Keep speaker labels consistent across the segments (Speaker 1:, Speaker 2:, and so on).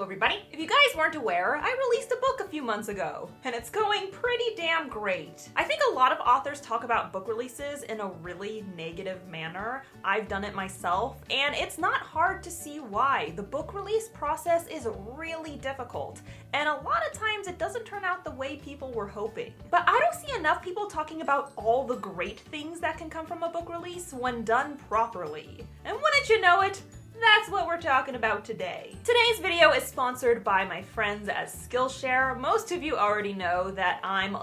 Speaker 1: everybody. If you guys weren't aware, I released a book a few months ago, and it's going pretty damn great. I think a lot of authors talk about book releases in a really negative manner. I've done it myself, and it's not hard to see why. The book release process is really difficult, and a lot of times it doesn't turn out the way people were hoping. But I don't see enough people talking about all the great things that can come from a book release when done properly. And wouldn't you know it, that's what we're talking about today. Today's video is sponsored by my friends at Skillshare. Most of you already know that I'm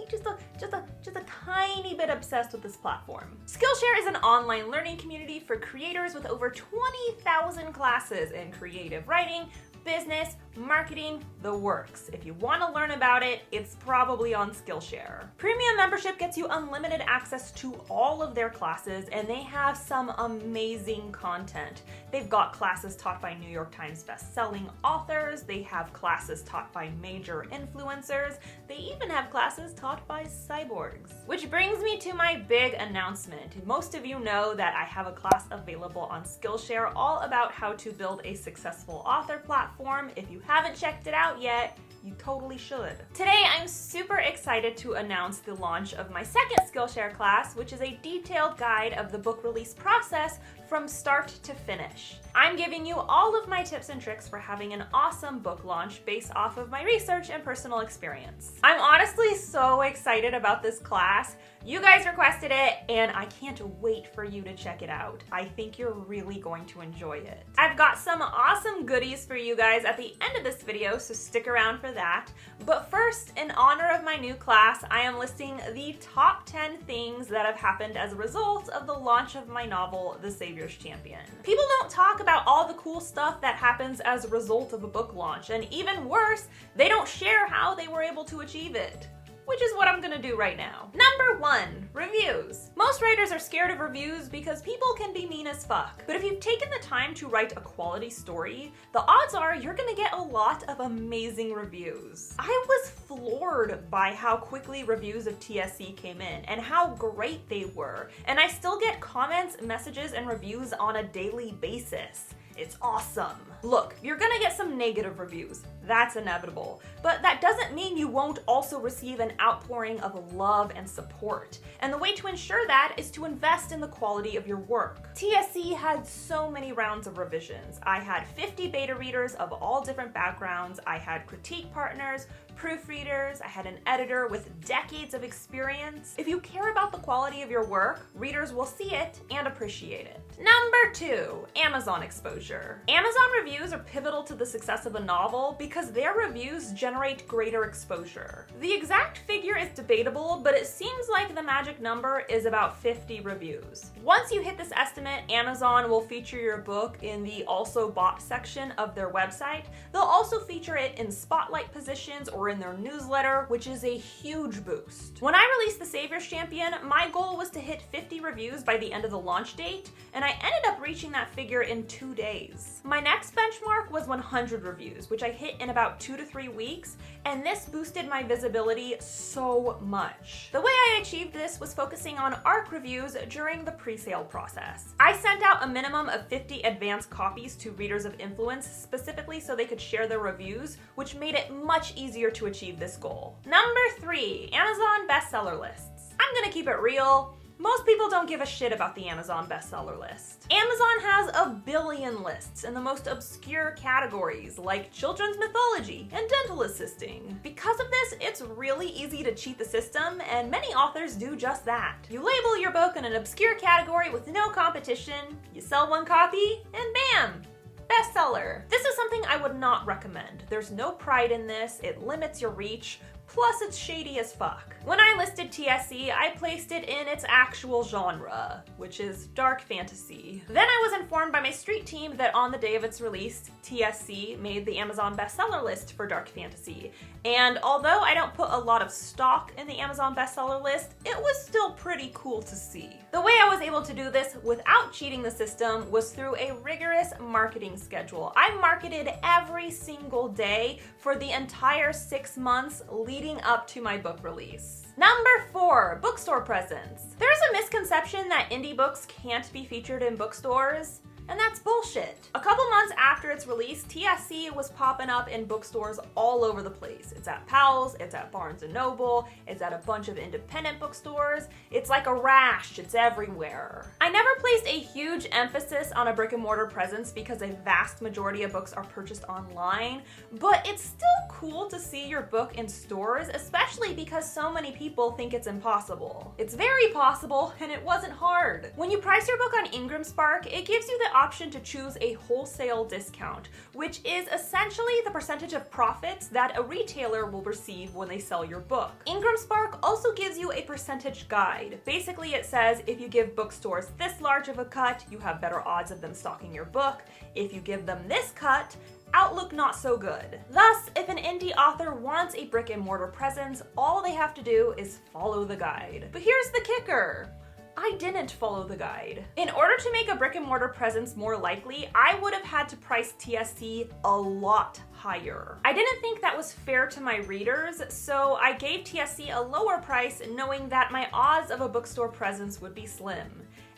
Speaker 1: just a tiny bit obsessed with this platform. Skillshare is an online learning community for creators with over 20,000 classes in creative writing, business, marketing, the works. If you want to learn about it, it's probably on Skillshare. Premium membership gets you unlimited access to all of their classes, and they have some amazing content. They've got classes taught by New York Times best-selling authors, they have classes taught by major influencers, they even have classes taught by cyborgs. Which brings me to my big announcement. Most of you know that I have a class available on Skillshare all about how to build a successful author platform. If you haven't checked it out yet, you totally should. Today, I'm super excited to announce the launch of my second Skillshare class, which is a detailed guide of the book release process from start to finish. I'm giving you all of my tips and tricks for having an awesome book launch based off of my research and personal experience. I'm honestly so excited about this class. You guys requested it, and I can't wait for you to check it out. I think you're really going to enjoy it. I've got some awesome goodies for you guys at the end of this video, so stick around for that. But first, in honor of my new class, I am listing the top 10 things that have happened as a result of the launch of my novel, The Savior's Champion. People don't talk about all the cool stuff that happens as a result of a book launch, and even worse, they don't share how they were able to achieve it. Which is what I'm gonna do right now. Number 1, reviews. Most writers are scared of reviews because people can be mean as fuck. But if you've taken the time to write a quality story, the odds are you're gonna get a lot of amazing reviews. I was floored by how quickly reviews of TSC came in and how great they were. And I still get comments, messages, and reviews on a daily basis. It's awesome. Look, you're gonna get some negative reviews. That's inevitable. But that doesn't mean you won't also receive an outpouring of love and support. And the way to ensure that is to invest in the quality of your work. TSC had so many rounds of revisions. I had 50 beta readers of all different backgrounds. I had critique partners, proofreaders, I had an editor with decades of experience. If you care about the quality of your work, readers will see it and appreciate it. Number 2, Amazon exposure. Amazon reviews are pivotal to the success of a novel because their reviews generate greater exposure. The exact figure is debatable, but it seems like the magic number is about 50 reviews. Once you hit this estimate, Amazon will feature your book in the also bought section of their website. They'll also feature it in spotlight positions or in their newsletter, which is a huge boost. When I released The Savior's Champion, my goal was to hit 50 reviews by the end of the launch date, and I ended up reaching that figure in 2 days. My next benchmark was 100 reviews, which I hit in about 2 to 3 weeks, and this boosted my visibility so much. The way I achieved this was focusing on ARC reviews during the pre-sale process. I sent out a minimum of 50 advanced copies to readers of influence, specifically so they could share their reviews, which made it much easier to achieve this goal. Number 3, Amazon bestseller lists. I'm gonna keep it real. Most people don't give a shit about the Amazon bestseller list. Amazon has a billion lists in the most obscure categories like children's mythology and dental assisting. Because of this, it's really easy to cheat the system, and many authors do just that. You label your book in an obscure category with no competition, you sell 1 copy, and bam! Bestseller. This is something I would not recommend. There's no pride in this, it limits your reach, plus it's shady as fuck. When I listed TSC, I placed it in its actual genre, which is dark fantasy. Then I was informed by my street team that on the day of its release, TSC made the Amazon bestseller list for dark fantasy. And although I don't put a lot of stock in the Amazon bestseller list, it was still pretty cool to see. The way I was able to do this without cheating the system was through a rigorous marketing schedule. I marketed every single day for the entire 6 months leading up to my book release. Number 4, bookstore presence. There's a misconception that indie books can't be featured in bookstores. And that's bullshit. A couple months after its release, TSC was popping up in bookstores all over the place. It's at Powell's, it's at Barnes & Noble, it's at a bunch of independent bookstores. It's like a rash, it's everywhere. I never placed a huge emphasis on a brick and mortar presence because a vast majority of books are purchased online, but it's still cool to see your book in stores, especially because so many people think it's impossible. It's very possible, and it wasn't hard. When you price your book on IngramSpark, it gives you the option to choose a wholesale discount, which is essentially the percentage of profits that a retailer will receive when they sell your book. IngramSpark also gives you a percentage guide. Basically, it says if you give bookstores this large of a cut, you have better odds of them stocking your book. If you give them this cut, outlook not so good. Thus, if an indie author wants a brick and mortar presence, all they have to do is follow the guide. But here's the kicker. I didn't follow the guide. In order to make a brick and mortar presence more likely, I would have had to price TSC a lot higher. I didn't think that was fair to my readers, so I gave TSC a lower price knowing that my odds of a bookstore presence would be slim.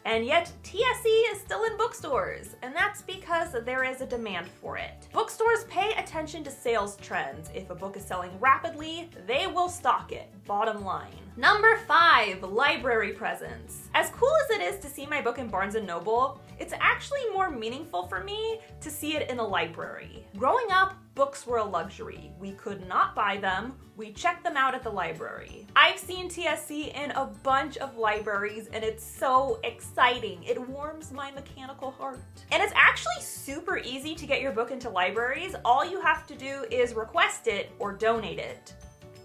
Speaker 1: And yet, TSC is still in bookstores, and that's because there is a demand for it. Bookstores pay attention to sales trends. If a book is selling rapidly, they will stock it, bottom line. Number 5, library presence. As cool as it is to see my book in Barnes & Noble, it's actually more meaningful for me to see it in a library. Growing up, books were a luxury. We could not buy them. We checked them out at the library. I've seen TSC in a bunch of libraries, and it's so exciting. It warms my mechanical heart. And it's actually super easy to get your book into libraries. All you have to do is request it or donate it.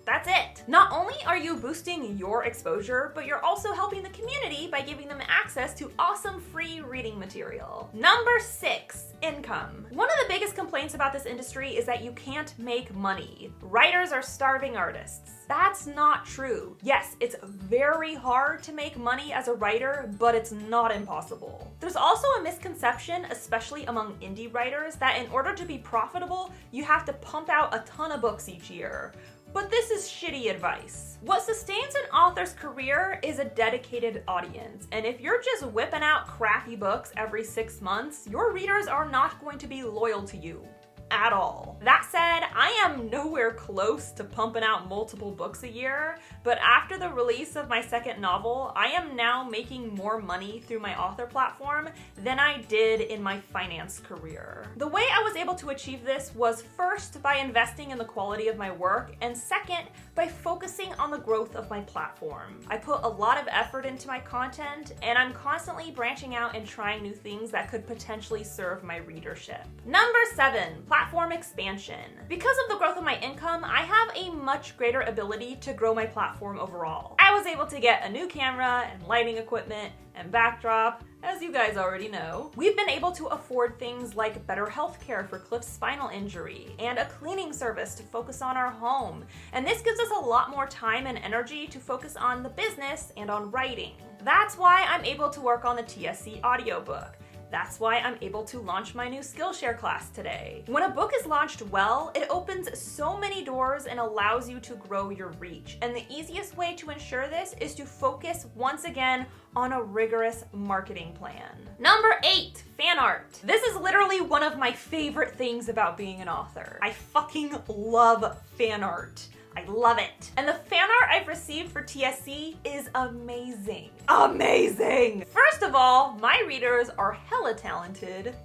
Speaker 1: That's it. Not only are you boosting your exposure, but you're also helping the community by giving them access to awesome free reading material. Number 6, income. One of the biggest complaints about this industry is that you can't make money. Writers are starving artists. That's not true. Yes, it's very hard to make money as a writer, but it's not impossible. There's also a misconception, especially among indie writers, that in order to be profitable, you have to pump out a ton of books each year. But this is shitty advice. What sustains an author's career is a dedicated audience, and if you're just whipping out crappy books every 6 months, your readers are not going to be loyal to you. At all. That said, I am nowhere close to pumping out multiple books a year, but after the release of my second novel, I am now making more money through my author platform than I did in my finance career. The way I was able to achieve this was first by investing in the quality of my work, and second, by focusing on the growth of my platform. I put a lot of effort into my content, and I'm constantly branching out and trying new things that could potentially serve my readership. Number 7, platform expansion. Because of the growth of my income, I have a much greater ability to grow my platform overall. I was able to get a new camera and lighting equipment and backdrop, as you guys already know. We've been able to afford things like better healthcare for Cliff's spinal injury and a cleaning service to focus on our home. And this gives us a lot more time and energy to focus on the business and on writing. That's why I'm able to work on the TSC audiobook. That's why I'm able to launch my new Skillshare class today. When a book is launched well, it opens so many doors and allows you to grow your reach. And the easiest way to ensure this is to focus once again on a rigorous marketing plan. Number 8, fan art. This is literally one of my favorite things about being an author. I fucking love fan art. I love it. And the fan art I've received for TSC is amazing. Amazing! First of all, my readers are hella talented.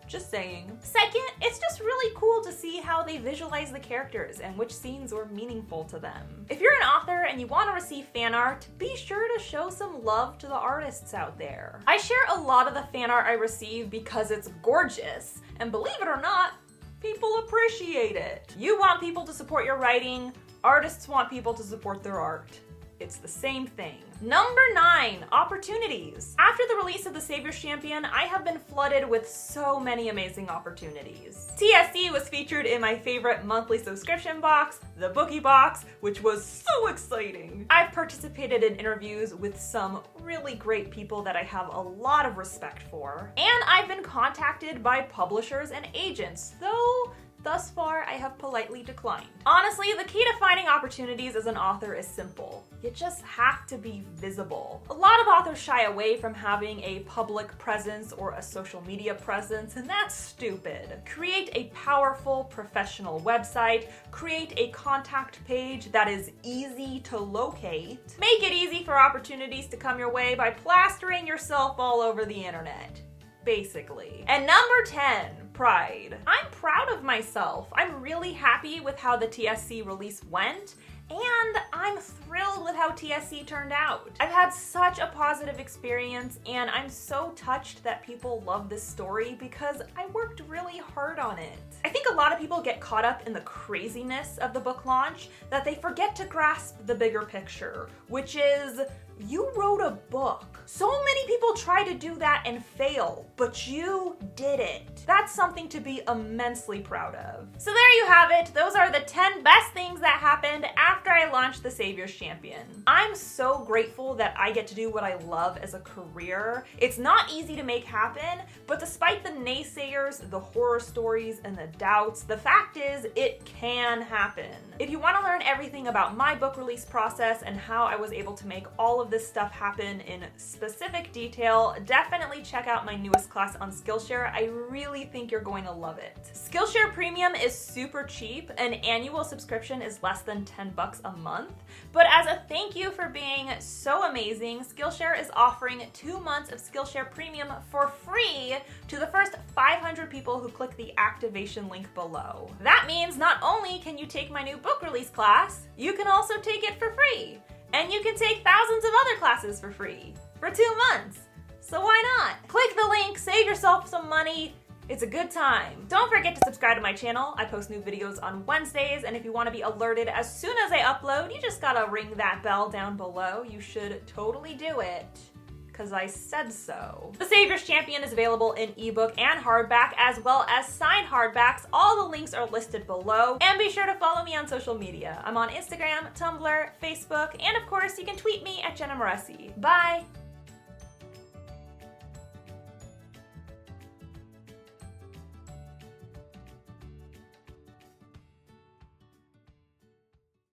Speaker 1: Just saying. Second, it's just really cool to see how they visualize the characters and which scenes were meaningful to them. If you're an author and you want to receive fan art, be sure to show some love to the artists out there. I share a lot of the fan art I receive because it's gorgeous, and believe it or not, people appreciate it. You want people to support your writing, artists want people to support their art. It's the same thing. Number 9, opportunities. After the release of The Savior's Champion, I have been flooded with so many amazing opportunities. TSC was featured in my favorite monthly subscription box, the Bookie Box, which was so exciting. I've participated in interviews with some really great people that I have a lot of respect for. And I've been contacted by publishers and agents, though thus far I have politely declined. Honestly, the key to finding opportunities as an author is simple. You just have to be visible. A lot of authors shy away from having a public presence or a social media presence, and that's stupid. Create a powerful professional website, create a contact page that is easy to locate, make it easy for opportunities to come your way by plastering yourself all over the internet. Basically. And number 10, pride. I'm proud of myself. I'm really happy with how the TSC release went, and I'm thrilled with how TSC turned out. I've had such a positive experience, and I'm so touched that people love this story because I worked really hard on it. I think a lot of people get caught up in the craziness of the book launch that they forget to grasp the bigger picture, which is you wrote a book. So many people try to do that and fail, but you did it. That's something to be immensely proud of. So there you have it. Those are the 10 best things that happened after I launched The Savior's Champion. I'm so grateful that I get to do what I love as a career. It's not easy to make happen, but despite the naysayers, the horror stories, and the doubts, the fact is it can happen. If you want to learn everything about my book release process and how I was able to make all of this stuff happen in specific detail, definitely check out my newest class on Skillshare. I really think you're going to love it. Skillshare Premium is super cheap. An annual subscription is less than $10 a month. But as a thank you for being so amazing, Skillshare is offering 2 months of Skillshare Premium for free to the first 500 people who click the activation link below. That means not only can you take my new book release class, you can also take it for free. And you can take thousands of other classes for free for 2 months. So why not? Click the link, save yourself some money. It's a good time. Don't forget to subscribe to my channel. I post new videos on Wednesdays, and if you want to be alerted as soon as I upload, you just gotta ring that bell down below. You should totally do it, because I said so. The Savior's Champion is available in ebook and hardback, as well as signed hardbacks. All the links are listed below. And be sure to follow me on social media. I'm on Instagram, Tumblr, Facebook, and of course, you can tweet me at Jenna Moreci. Bye!